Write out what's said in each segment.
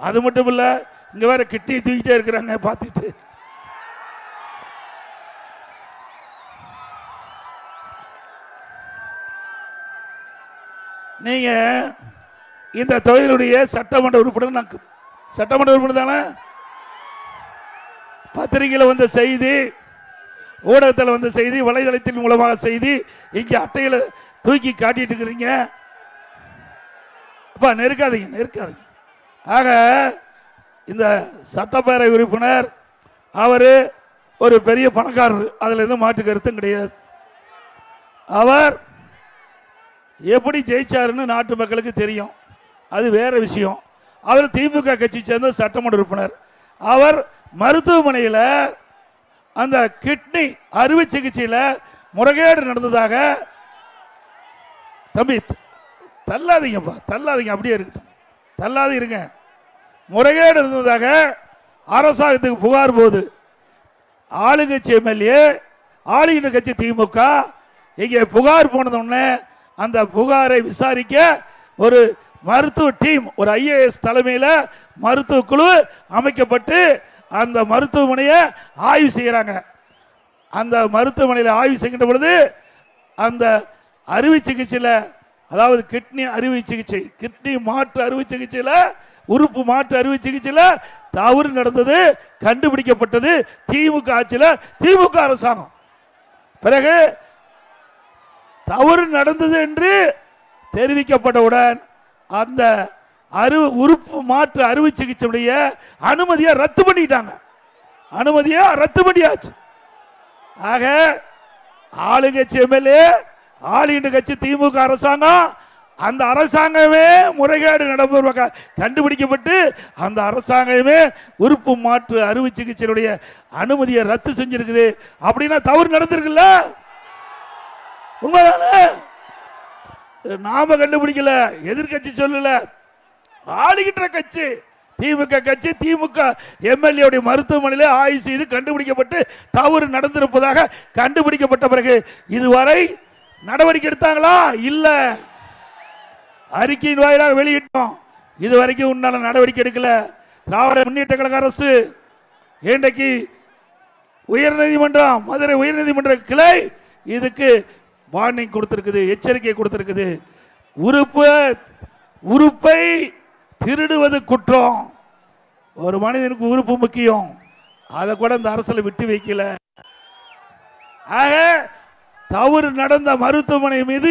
அது மட்டும் இல்ல, இங்க வேற கிட்னி தூக்கிட்டே இருக்கிறாங்க பார்த்துட்டு. நீங்க இந்த தொகுதியினுடைய சட்டமன்ற உறுப்பினர், சட்டமன்ற உறுப்பினர் தானே? பத்திரிகையில் வந்த செய்தி, ஊடகத்தில் வந்த செய்தி, வலைதளத்தின் மூலமாக செய்தி, இங்க அட்டையில தூக்கி காட்டிட்டு இருக்கிறீங்க. நெருக்காதீங்க நெருக்காதீங்க. ஆக இந்த சட்டப்பேரவை உறுப்பினர் அவரு ஒரு பெரிய பணக்காரர், அதுல இருந்து மாற்று கருத்தும் கிடையாது. அவர் எப்படி ஜெயிச்சாருன்னு நாட்டு மக்களுக்கு தெரியும், அது வேற விஷயம். அவர் திமுக கட்சி சேர்ந்த சட்டமன்ற உறுப்பினர். அவர் மருத்துவமனையில் அந்த கிட்னி அறுவை சிகிச்சையில் முறைகேடு நடந்ததாக, தம்பி தள்ளாதீங்கப்பா, தள்ளாதீங்க, அப்படியே இருக்கட்டும், தள்ளாது இருங்க. முறைகேடு இருந்ததாக அரசாங்கத்துக்கு புகார் போகுது. ஆளுங்கட்சி எம்எல்ஏ, ஆளுகின்ற கட்சி திமுக இங்கே புகார் போனதுன்னு அந்த புகாரை விசாரிக்க ஒரு மருத்துவ டீம், ஒரு ஐஏஎஸ் தலைமையில் மருத்துவ குழு அமைக்கப்பட்டு அந்த மருத்துவமனையை ஆய்வு செய்கிறாங்க. அந்த மருத்துவமனையில் ஆய்வு செய்கின்ற பொழுது அந்த அறுவை சிகிச்சையில், அதாவது கிட்னி அறுவை சிகிச்சை, கிட்னி மாற்று அறுவை சிகிச்சையில், உறுப்பு மாற்று அறுவை சிகிச்சையில் தவறு நடந்தது கண்டுபிடிக்கப்பட்டது திமுக ஆட்சியில், திமுக அரசாங்கம். பிறகு தவறு நடந்தது என்று தெரிவிக்கப்பட்டவுடன் அந்த உறுப்பு மாற்று அறுவை சிகிச்சையுடைய அனுமதியை ரத்து பண்ணிட்டாங்க. அனுமதியை ரத்து பண்ணியாச்சு. ஆக ஆளுங்கட்சி எம்எல்ஏ, ஆளுகின்ற கட்சி திமுக அரசாங்கம், அந்த அரசாங்கமே முறைகேடு நடப்பதாக கண்டுபிடிக்கப்பட்டு அந்த அரசாங்கமே உறுப்பு மாற்று அறுவை சிகிச்சையுடைய அனுமதியை ரத்து செஞ்சிருக்குது. அப்படின்னா தவறு நடந்திருக்குல்ல, உண்மைதானே? நாம கண்டுபிடிக்கல, எதிர்கட்சி சொல்லல, ஆளுகின்ற கட்சி திமுக கட்சி, திமுக எம்எல்ஏ மருத்துவமனையில் ஆய்வு செய்து கண்டுபிடிக்கப்பட்டு தவறு நடந்திருப்பதாக கண்டுபிடிக்கப்பட்ட பிறகு இதுவரை நடவடிக்கை எடுத்தாங்களா? இல்ல. அறிக்கையின் வாயிலாக வெளியிட்டோம், இதுவரைக்கும் உண்டான நடவடிக்கை எடுக்கல. திராவிட முன்னேற்ற கழக அரசு இன்றைக்கு உயர்நீதிமன்றம், மதுரை உயர்நீதிமன்ற கிளை இதுக்கு வார்னிங் கொடுத்திருக்குது, எச்சரிக்கை கொடுத்திருக்குது. உறுப்பை திருடுவது குற்றம். ஒரு மனிதனுக்கு உறுப்பு முக்கியம், அதை கூட இந்த அரசில் விட்டு வைக்கல. ஆக தவறு நடந்த மருத்துவமனை மீது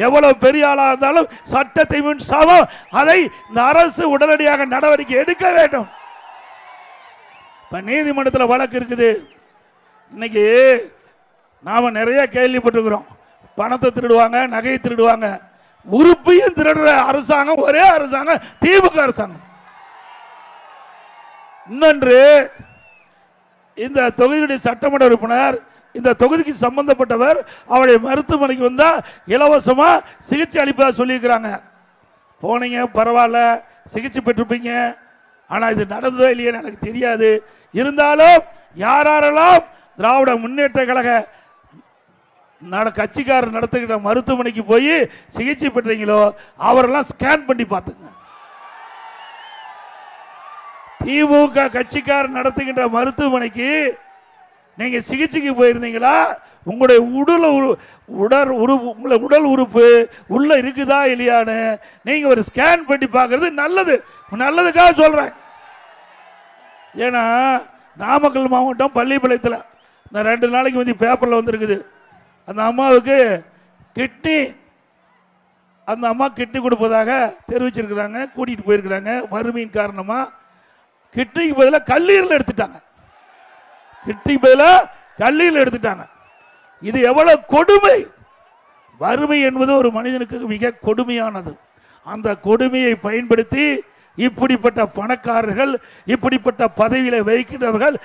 எவ்வளவு பெரிய ஆளா இருந்தாலும் சட்டத்தை முன் சமம், அதை இந்த அரசு உடனடியாக நடவடிக்கை எடுக்க வேண்டும். இப்ப நீதிமன்றத்தில் வழக்கு இருக்குது. இன்னைக்கு நாம நிறைய கேள்விப்பட்டிருக்கிறோம், பணத்தை திருடுவாங்க, நகையை திருடுவாங்க. உறுப்பையும் திருடுற அரசாங்கம் ஒரே அரசாங்கம், திமுக அரசாங்கம். இன்னொன்று, இந்த தொகுதியுடைய சட்டமன்ற உறுப்பினர், இந்த தொகுதிக்கு சம்பந்தப்பட்டவர், அவருடைய மருத்துவமனைக்கு வந்தா இலவசமா சிகிச்சை அளிப்பதாக சொல்லியிருக்கிறாங்க. போனீங்க, பரவாயில்ல, சிகிச்சை பெற்றிருப்பீங்க. ஆனா இது நடந்ததோ இல்லையே எனக்கு தெரியாது. இருந்தாலும் யாரெல்லாம் திராவிட முன்னேற்ற கழக கட்சிக்காரர் நடத்துகிற மருத்துவமனைக்கு போய் சிகிச்சை பெற்றீங்களோ அவரெல்லாம் ஸ்கேன் பண்ணி பார்த்துங்க. திமுக கட்சிக்காரர் நடத்துகின்ற மருத்துவமனைக்கு நீங்க சிகிச்சைக்கு போயிருந்தீங்களா? உங்களுடைய உடல் உறுப்பு உள்ள இருக்குதா இல்லையான்னு நீங்க ஒரு ஸ்கேன் பண்ணி பார்க்கறது நல்லது. நல்லதுக்காக சொல்றேன். ஏன்னா நாமக்கல் மாவட்டம் பள்ளிப்பாளையத்தில் இந்த 2 நாளைக்கு வந்து பேப்பர்ல வந்திருக்குது. அந்த அம்மாவுக்கு கிட்னி, அந்த அம்மா கிட்னி கொடுப்பதாக தெரிவிச்சிருக்கிறாங்க, கூட்டிட்டு போயிருக்கிறாங்க. வறுமையின் காரணமா கிட்னிக்கு பதிலாக கல்லீரல் எடுத்துட்டாங்க. கிட்னி பதிலாக கல்லீரல் எடுத்துட்டாங்க. இது எவ்வளவு கொடுமை! வறுமை என்பது ஒரு மனிதனுக்கு மிக கொடுமையானது. அந்த கொடுமையை பயன்படுத்தி இப்படிப்பட்ட பணக்காரர்கள், இப்படிப்பட்ட பதவிகளை வைக்கின்றவர்கள்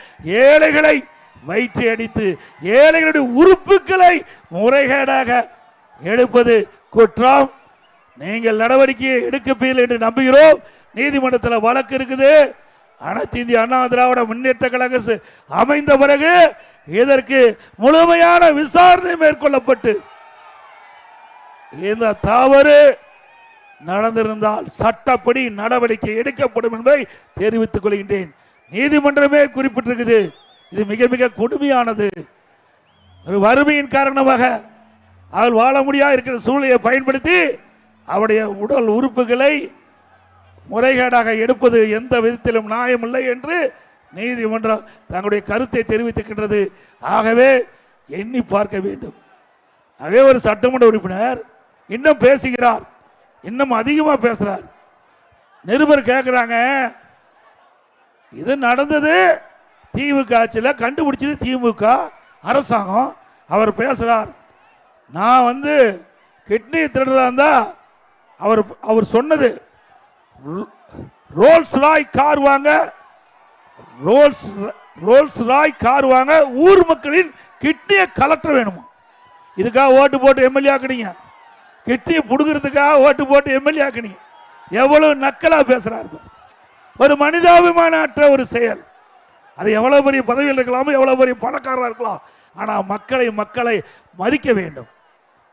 ஏழைகளை வயிற்றை அடித்து ஏழைகளுடைய உறுப்புகளை முறைகேடாக எடுப்பது குற்றம். நீங்கள் நடவடிக்கையை எடுக்கப்பீர்கள் என்று நம்புகிறோம். நீதிமன்றத்தில் வழக்கு இருக்குது. அனைத்து இந்திய அண்ணா திராவிட முன்னேற்ற கழக அமைந்த பிறகு இதற்கு முழுமையான விசாரணை மேற்கொள்ளப்பட்டு இந்த தவறு நடந்திருந்தால் சட்டப்படி நடவடிக்கை எடுக்கப்படும் என்பதை தெரிவித்துக் கொள்கின்றேன். நீதிமன்றமே குறிப்பிட்டிருக்குது. இது மிக மிக கொடுமையானது. ஒரு வறுமையின் காரணமாக அவள் வாழ முடியாது இருக்கிற சூழ்நிலையை பயன்படுத்தி அவருடைய உடல் உறுப்புகளை முறைகேடாக எடுப்பது எந்த விதத்திலும் நியாயமில்லை என்று நீதிமன்றம் தங்களுடைய கருத்தை தெரிவித்திருக்கின்றது. ஆகவே எண்ணி பார்க்க வேண்டும். ஆகவே ஒரு சட்டமன்ற உறுப்பினர் இன்னும் பேசுகிறார், இன்னும் அதிகமாக பேசுறார். நிருபர் கேட்கிறாங்க, இது நடந்தது திமுக ஆட்சியில், கண்டுபிடிச்சது திமுக அரசாங்கம். அவர் பேசுறார், நான் கிட்னி திருடுறதா இருந்தா அவர் சொன்னது ரோல்ஸ் ராய் கார் வாங்க, ரோல்ஸ் ராய் கார் வாங்க ஊர் மக்களின் கிட்னியை கலெக்டர் வேணுமா? இதுக்காக ஓட்டு போட்டு எம்எல்ஏ ஆக்குனீங்க. கிட்னியை புடுங்கிறதுக்காக ஓட்டு போட்டு எம்எல்ஏ ஆக்குனீங்க. எவ்வளவு நக்கலா பேசுறாரு. ஒரு மனிதாபிமான அற்ற ஒரு செயல். அது எவ்வளவு பெரிய பதவியில் இருக்கலாமோ, எவ்வளவு பெரிய பணக்காரராக இருக்கலாம், ஆனா மக்களை மதிக்க வேண்டும்.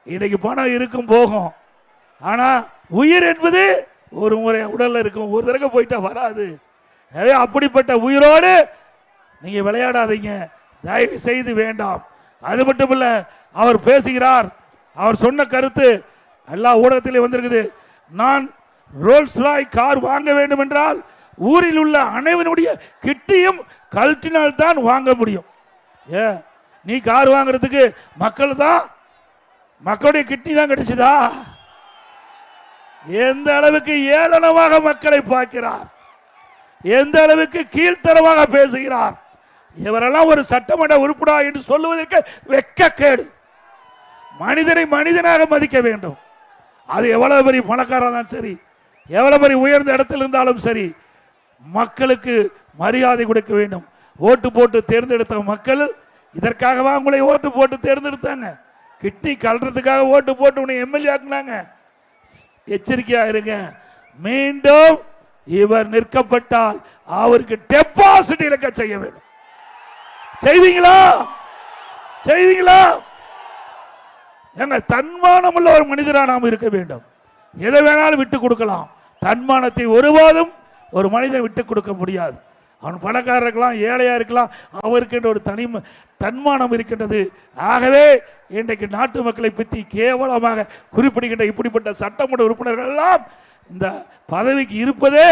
இன்னைக்கு பணம் இருக்கும் போகும், ஆனா உயிர் என்பது ஒரு முறை உடல்ல இருக்கும், ஒரு தடவை போயிட்டா வராது. அப்படிப்பட்ட உயிரோடு நீங்க விளையாடாதீங்க, தயவு செய்து வேண்டாம். அது மட்டுமல்ல, அவர் பேசுகிறார், அவர் சொன்ன கருத்து எல்லா ஊடகத்திலே வந்திருக்குது. நான் ரோல்ஸ் ராய் கார் வாங்க வேண்டும் என்றால் ஊரில் உள்ள அனைவருடைய கிட்னியும் கழட்டினால் தான் வாங்க முடியும். நீ கார் வாங்குறதுக்கு மக்களுடைய கிட்னி தான் கிடைச்சதா? எந்த அளவுக்கு ஏளனமாக மக்களை பார்க்கிறார், எந்த அளவுக்கு கீழ்த்தரமாக பேசுகிறார். இவரெல்லாம் ஒரு சட்டமன்ற உறுப்பினர் என்று சொல்லுவதற்கு வெட்கக்கேடு. மனிதனை மனிதனாக மதிக்க வேண்டும். அது எவ்வளவு பெரிய பணக்காரன் தான் சரி, எவ்வளவு பெரிய உயர்ந்த இடத்தில் இருந்தாலும் சரி, மக்களுக்கு மரியாதை கொடுக்க வேண்டும். ஓட்டு போட்டு தேர்ந்தெடுத்த மக்கள் இதற்காகவா உங்களை ஓட்டு போட்டு தேர்ந்தெடுத்தாங்க? கிட்னி கலறதுக்காக ஓட்டு போட்டு உன்னை எம்எல்ஏ ஆக்குனாங்க. எச்சரிக்கையா இருங்க. மீண்டும் இவர் நிற்கப்பட்டால் அவருக்கு டெபாசிட் இழக்க செய்ய வேண்டும். செய்வீங்களா? எங்க தன்மானம் உள்ள ஒரு மனிதராக நாம் இருக்க வேண்டும். எதை வேணாலும் விட்டு கொடுக்கலாம். தன்மானத்தை ஒருபோதும் ஒரு மனிதன் விட்டு கொடுக்க முடியாது. அவன் பணக்காரர் இருக்கலாம், ஏழையா இருக்கலாம், அவருக்கு ஒரு தன்மானம் இருக்கின்றது. ஆகவே இன்றைக்கு நாட்டு மக்களை பற்றி கேவலமாக குறிப்பிடுகின்ற இப்படிப்பட்ட சட்டமன்ற உறுப்பினர்கள் எல்லாம் இந்த பதவிக்கு இருப்பதே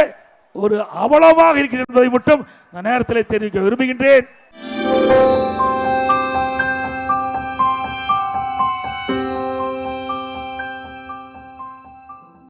ஒரு அவலமாக இருக்கிறது என்பதை மட்டும் நான் நேரத்தில் தெரிவிக்க விரும்புகின்றேன்.